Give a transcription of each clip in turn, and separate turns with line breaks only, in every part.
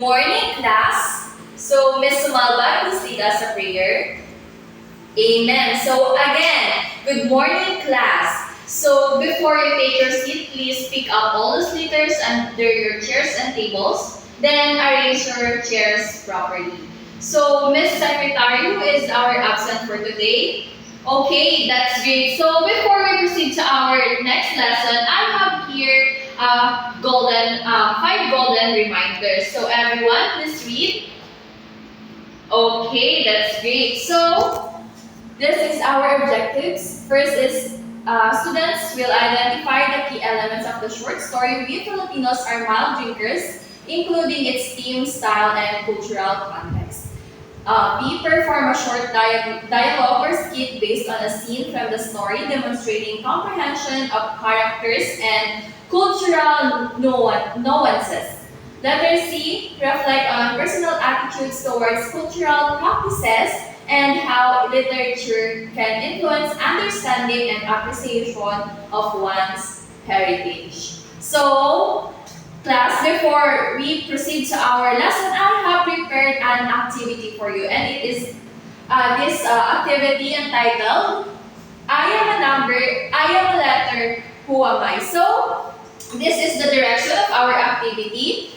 Morning, class. So, Miss Sumalba, please lead us a prayer. Amen. So, again, good morning, class. So, before you take your seat, please pick up all those litters under your chairs and tables. Then, arrange your chairs properly. So, Miss Secretary, who is our absent for today? Okay, that's great. So, before we proceed to our next lesson, I have here five golden reminders. So everyone, please read. Okay, that's great. So this is our objectives. First is students will identify the key elements of the short story. We Filipinos are mild drinkers, including its theme, style, and cultural context. B. Perform a short dialogue or skit based on a scene from the story, demonstrating comprehension of characters and cultural nuances. Letter C. Reflect on personal attitudes towards cultural practices and how literature can influence understanding and appreciation of one's heritage. So, class, before we proceed to our lesson, I have prepared an activity for you, and it is this activity entitled I am a number, I am a letter, who am I? So, this is the direction of our activity.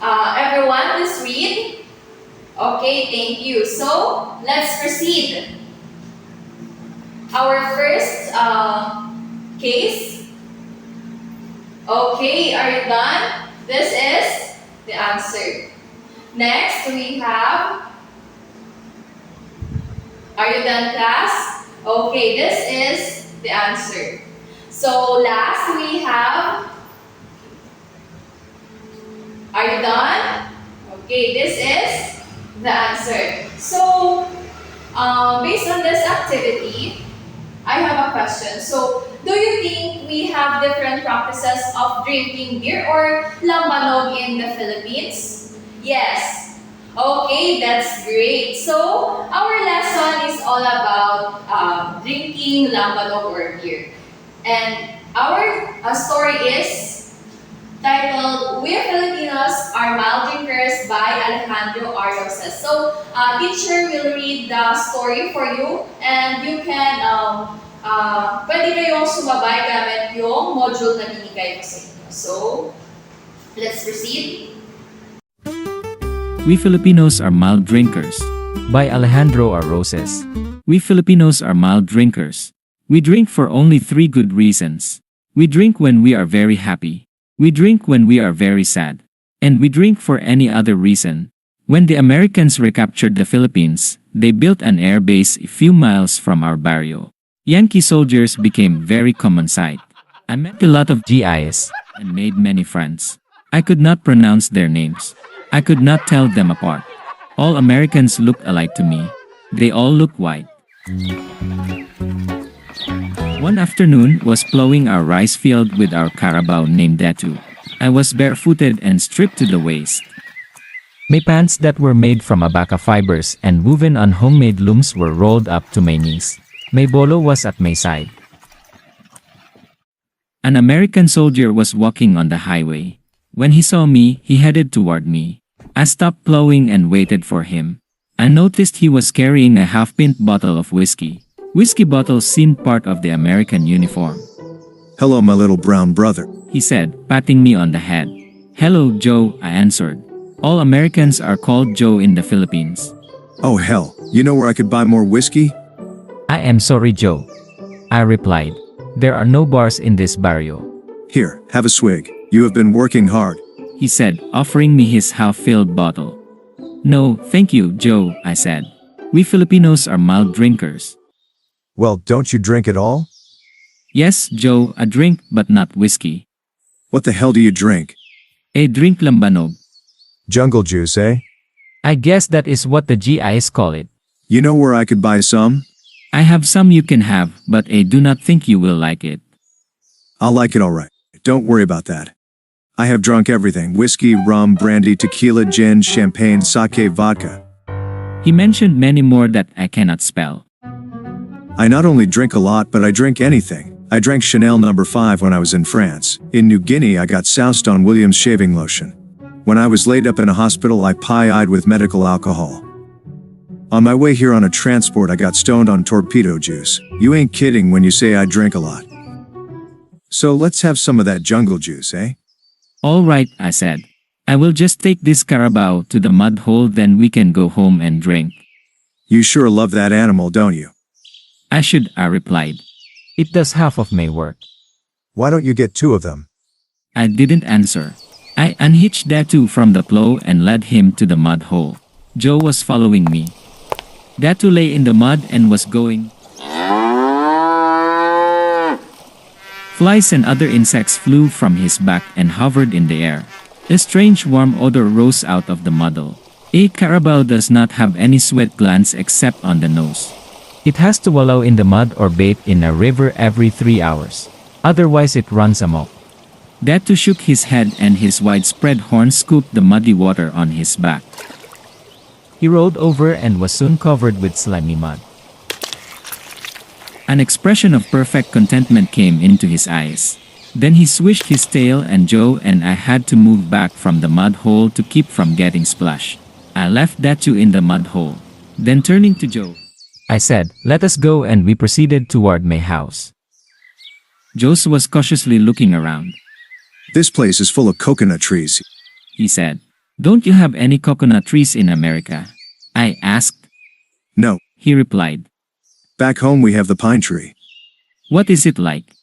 Everyone, please read. Okay, thank you. So, let's proceed. Our first case. Okay, are you done? This is the answer. Next, we have, are you done, class? Okay, this is the answer. So last, we have, are you done? Okay, this is the answer. So, based on this activity, I have a question. So, do you think we have different practices of drinking beer or lambanog in the Philippines? Yes. Okay, that's great. So, our lesson is all about drinking lambanog or beer. And our story is titled We Filipinos Are Mild Drinkers by Alejandro Roces. So, teacher will read the story for you and you can pwede kayong sumabay gamit yung module na binigay ko sa inyo. So, let's proceed.
We Filipinos are mild drinkers. By Alejandro Roces. We Filipinos are mild drinkers. We drink for only 3 good reasons. We drink when we are very happy. We drink when we are very sad. And we drink for any other reason. When the Americans recaptured the Philippines, they built an air base a few miles from our barrio. Yankee soldiers became very common sight. I met a lot of GIs and made many friends. I could not pronounce their names. I could not tell them apart. All Americans looked alike to me. They all look white. One afternoon was plowing our rice field with our carabao named Datu. I was barefooted and stripped to the waist. My pants that were made from abaca fibers and woven on homemade looms were rolled up to my knees. My bolo was at my side. An American soldier was walking on the highway. When he saw me, he headed toward me. I stopped plowing and waited for him. I noticed he was carrying a half-pint bottle of whiskey. Whiskey bottles seemed part of the American uniform.
Hello, my little brown brother,
He said, patting me on the head. Hello, Joe, I answered. All Americans are called Joe in the Philippines.
Oh hell, you know where I could buy more whiskey?
I am sorry, Joe. I replied. There are no bars in this barrio.
Here, have a swig. You have been working hard.
He said, offering me his half-filled bottle. No, thank you, Joe, I said. We Filipinos are mild drinkers.
Well, don't you drink at all?
Yes, Joe, a drink but not whiskey.
What the hell do you drink?
A drink lambanog.
Jungle juice, eh?
I guess that is what the GIs call it.
You know where I could buy some?
I have some you can have, but I do not think you will like it.
I'll like it alright. Don't worry about that. I have drunk everything. Whiskey, rum, brandy, tequila, gin, champagne, sake, vodka.
He mentioned many more that I cannot spell.
I not only drink a lot, but I drink anything. I drank Chanel No. 5 when I was in France. In New Guinea I got soused on Williams shaving lotion. When I was laid up in a hospital, I pie-eyed with medical alcohol. On my way here on a transport, I got stoned on torpedo juice. You ain't kidding when you say I drink a lot. So let's have some of that jungle juice, eh?
All right, I said. I will just take this carabao to the mud hole, then we can go home and drink.
You sure love that animal, don't you?
I should, I replied. It does half of my work.
Why don't you get 2 of them?
I didn't answer. I unhitched Datu from the plow and led him to the mud hole. Joe was following me. Datu lay in the mud and was going. Flies and other insects flew from his back and hovered in the air. A strange warm odor rose out of the muddle. A carabao does not have any sweat glands except on the nose. It has to wallow in the mud or bathe in a river every 3 hours. Otherwise it runs amok. Datu shook his head and his widespread horns scooped the muddy water on his back. He rolled over and was soon covered with slimy mud. An expression of perfect contentment came into his eyes. Then he swished his tail and Joe and I had to move back from the mud hole to keep from getting splashed. I left Datu in the mud hole. Then turning to Joe, I said, "Let us go," and we proceeded toward my house. Joe was cautiously looking around.
This place is full of coconut trees.
He said, "Don't you have any coconut trees in America?" I asked.
No.
He replied.
Back home we have the pine tree.
What is it like?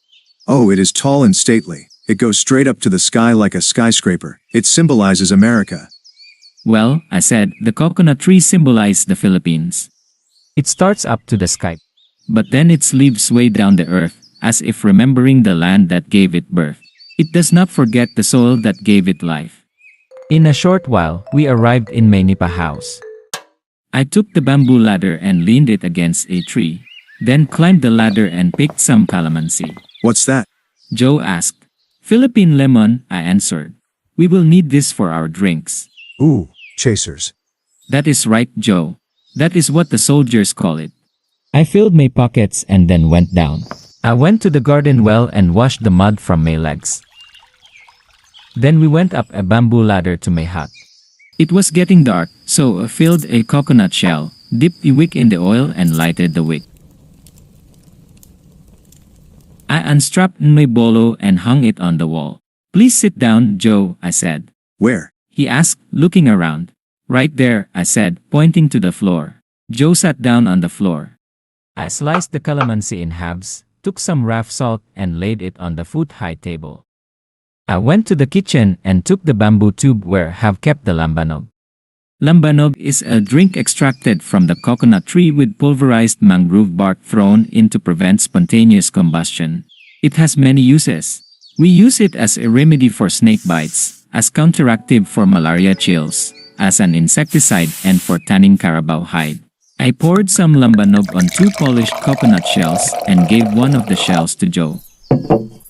Oh, it is tall and stately. It goes straight up to the sky like a skyscraper. It symbolizes America.
Well, I said, the coconut tree symbolizes the Philippines. It starts up to the sky, but then its leaves way down the earth, as if remembering the land that gave it birth. It does not forget the soil that gave it life. In a short while, we arrived in my nipa house. I took the bamboo ladder and leaned it against a tree, then climbed the ladder and picked some calamansi.
What's that?
Joe asked. Philippine lemon, I answered. We will need this for our drinks.
Ooh, chasers.
That is right, Joe. That is what the soldiers call it. I filled my pockets and then went down. I went to the garden well and washed the mud from my legs. Then we went up a bamboo ladder to my hut. It was getting dark, so I filled a coconut shell, dipped the wick in the oil and lighted the wick. I unstrapped my bolo and hung it on the wall. Please sit down, Joe, I said.
Where?
He asked, looking around. Right there, I said, pointing to the floor. Joe sat down on the floor. I sliced the calamansi in halves, took some rough salt and laid it on the foot-high table. I went to the kitchen and took the bamboo tube where I have kept the lambanog. Lambanog is a drink extracted from the coconut tree with pulverized mangrove bark thrown in to prevent spontaneous combustion. It has many uses. We use it as a remedy for snake bites, as counteractive for malaria chills, as an insecticide and for tanning carabao hide. I poured some lambanog on 2 polished coconut shells and gave one of the shells to Joe.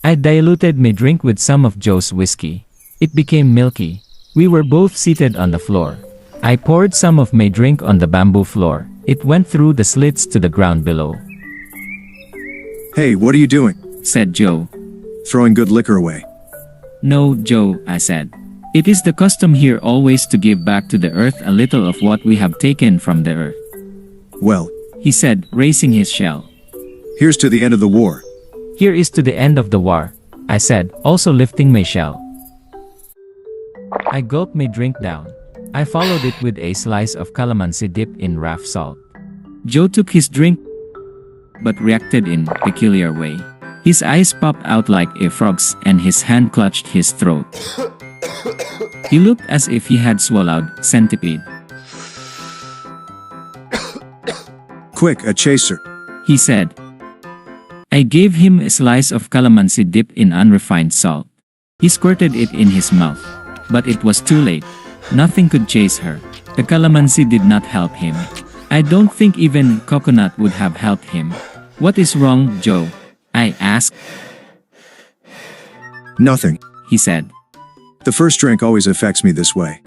I diluted my drink with some of Joe's whiskey. It became milky. We were both seated on the floor. I poured some of my drink on the bamboo floor. It went through the slits to the ground below.
Hey, what are you doing?
Said Joe.
Throwing good liquor away.
No, Joe, I said. It is the custom here always to give back to the earth a little of what we have taken from the earth.
Well,
He said, raising his shell.
here's to the end of the war.
Here is to the end of the war, I said, also lifting my shell. I gulped my drink down. I followed it with a slice of calamansi dipped in rough salt. Joe took his drink, but reacted in a peculiar way. His eyes popped out like a frog's and his hand clutched his throat. He looked as if he had swallowed centipede.
Quick, a chaser.
He said. I gave him a slice of calamansi dipped in unrefined salt. He squirted it in his mouth. But it was too late. Nothing could chase her. The calamansi did not help him. I don't think even coconut would have helped him. What is wrong, Joe? I asked.
Nothing.
He said.
The first drink always affects me this way.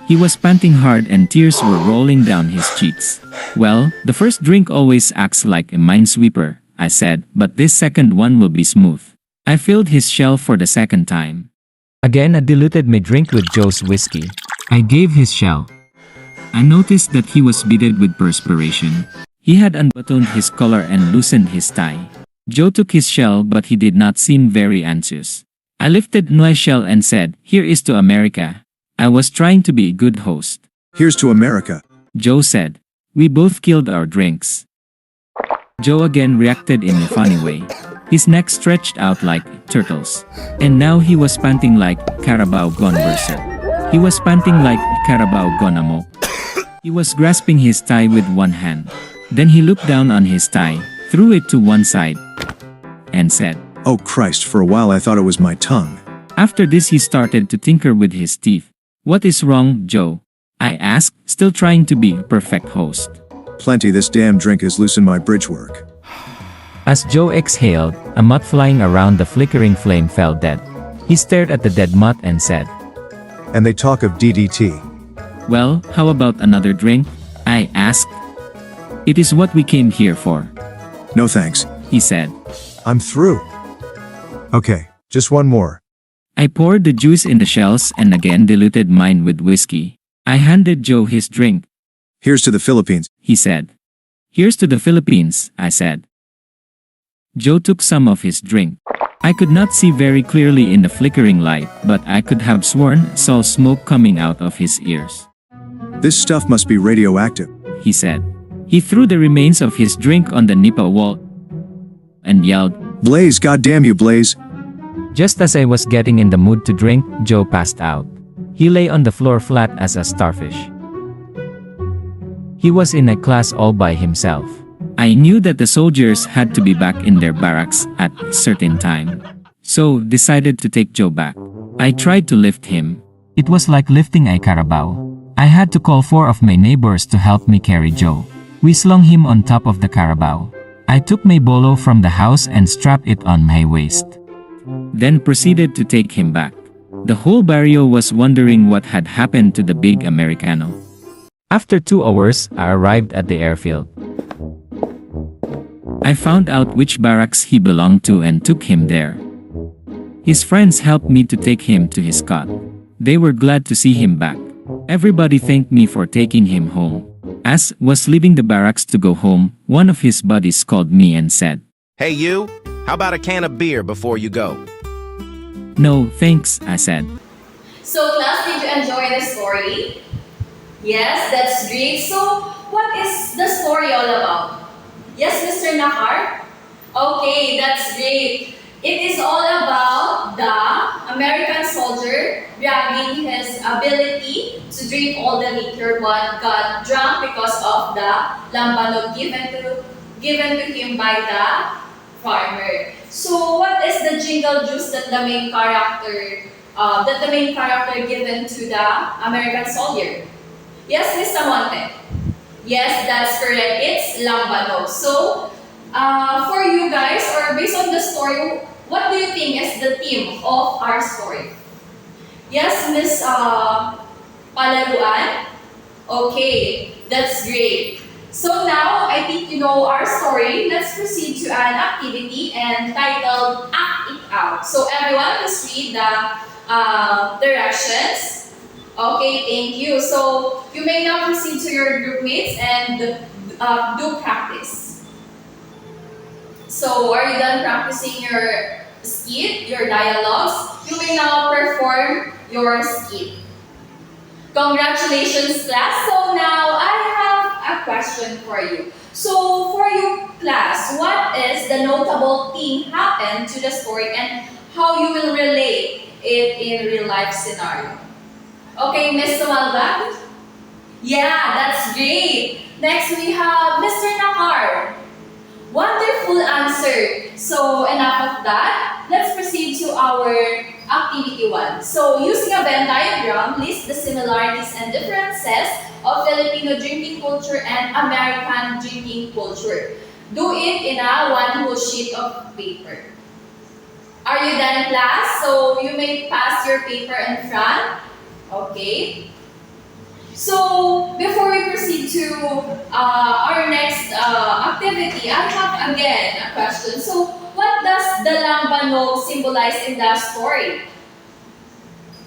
He was panting hard and tears were rolling down his cheeks. Well, the first drink always acts like a minesweeper, I said, but this second one will be smooth. I filled his shell for the second time. Again, I diluted my drink with Joe's whiskey. I gave his shell. I noticed that he was beaded with perspiration. He had unbuttoned his collar and loosened his tie. Joe took his shell, but he did not seem very anxious. I lifted my shell and said, "Here is to America." I was trying to be a good host.
Here's to America.
Joe said. We both killed our drinks. Joe again reacted in a funny way. His neck stretched out like turtles. And now he was panting like Carabao gone berserk. He was panting like Carabao gone amok. He was grasping his tie with one hand. Then he looked down on his tie, threw it to one side, and said,
Oh Christ, for a while I thought it was my tongue.
After this he started to tinker with his teeth. What is wrong, Joe? I asked, still trying to be a perfect host.
Plenty, this damn drink has loosened my bridge work.
As Joe exhaled, a mutt flying around the flickering flame fell dead. He stared at the dead mutt and said,
And they talk of DDT.
Well, how about another drink? I asked. It is what we came here for,
No thanks.
he said.
I'm through. Okay, just one more.
I poured the juice in the shells and again diluted mine with whiskey. I handed Joe his drink.
Here's to the Philippines.
He said. Here's to the Philippines, I said. Joe took some of his drink. I could not see very clearly in the flickering light, but I could have sworn saw smoke coming out of his ears.
This stuff must be radioactive.
He said. He threw the remains of his drink on the Nipa wall and yelled,
Blaze, goddamn you, Blaze.
Just as I was getting in the mood to drink, Joe passed out. He lay on the floor flat as a starfish. He was in a class all by himself. I knew that the soldiers had to be back in their barracks at a certain time, so decided to take Joe back. I tried to lift him. It was like lifting a carabao. I had to call 4 of my neighbors to help me carry Joe. We slung him on top of the carabao. I took my bolo from the house and strapped it on my waist. Then proceeded to take him back. The whole barrio was wondering what had happened to the big Americano. After 2 hours, I arrived at the airfield. I found out which barracks he belonged to and took him there. His friends helped me to take him to his cot. They were glad to see him back. Everybody thanked me for taking him home. As was leaving the barracks to go home, one of his buddies called me and said,
Hey you, how about a can of beer before you go?
No, thanks, I said.
So class, did you enjoy the story? Yes, that's great. So what is the story all about? Yes, Mr. Nahar? Okay, that's great. It is all about the American soldier bragging his ability to drink all the liquor but got drunk because of the lambanog given to him by the farmer. So what is the jingle juice that the main character given to the American soldier? Yes, Miss Samonte. Yes, that's correct. It's lambanog. So for you guys, or based on the story, what do you think is the theme of our story? Yes, Miss Palaruan? Okay, that's great. So now, I think you know our story. Let's proceed to an activity entitled Act It Out. So everyone, let's read the directions. Okay, thank you. So you may now proceed to your group mates and do practice. So are you done practicing your skit, your dialogues? You may now perform your skit. Congratulations, class. So now I have a question for you. So for you, class, what is the notable thing happened to the story and how you will relate it in real life scenario? Okay, Miss Sumalda? Yeah, that's great. Next we have Mr. Nakar. Wonderful answer. So enough of that. Let's proceed to our activity 1. So using a Venn diagram, list the similarities and differences of Filipino drinking culture and American drinking culture. Do it in a one whole sheet of paper. Are you done, class? So you may pass your paper in front. Okay. So, before we proceed to our next activity, I have again a question. So, what does the lambanog symbolize in the story?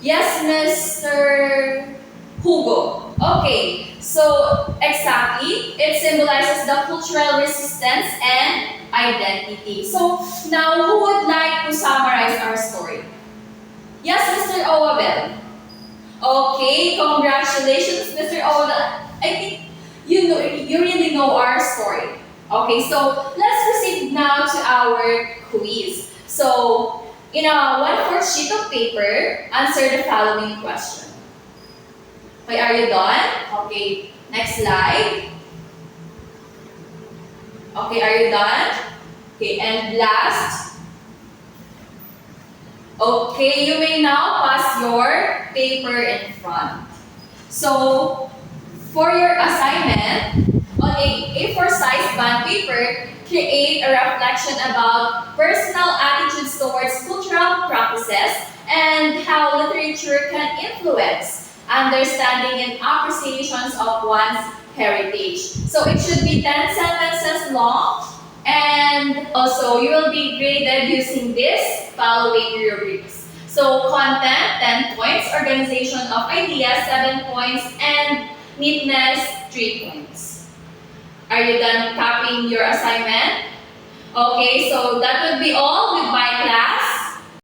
Yes, Mr. Hugo. Okay, so exactly, it symbolizes the cultural resistance and identity. So now, who would like to summarize our story? Yes, Mr. Owabel. Okay, congratulations, Mr. Owabel. I think you really know our story. Okay, so let's proceed now to our quiz. So, in a 1/4 sheet of paper, answer the following question. Okay, are you done? Okay, next slide. Okay, are you done? Okay, and last. Okay, you may now pass your paper in front. So, for your assignment, on a A4 size bond paper, create a reflection about personal attitudes towards cultural practices and how literature can influence understanding and appreciations of one's heritage. So it should be 10 sentences long, and also you will be graded using this following rubrics. So content, 10 points, organization of ideas, 7 points, and neatness, 3 points. Are you done copying your assignment? Okay, so that would be all with my class.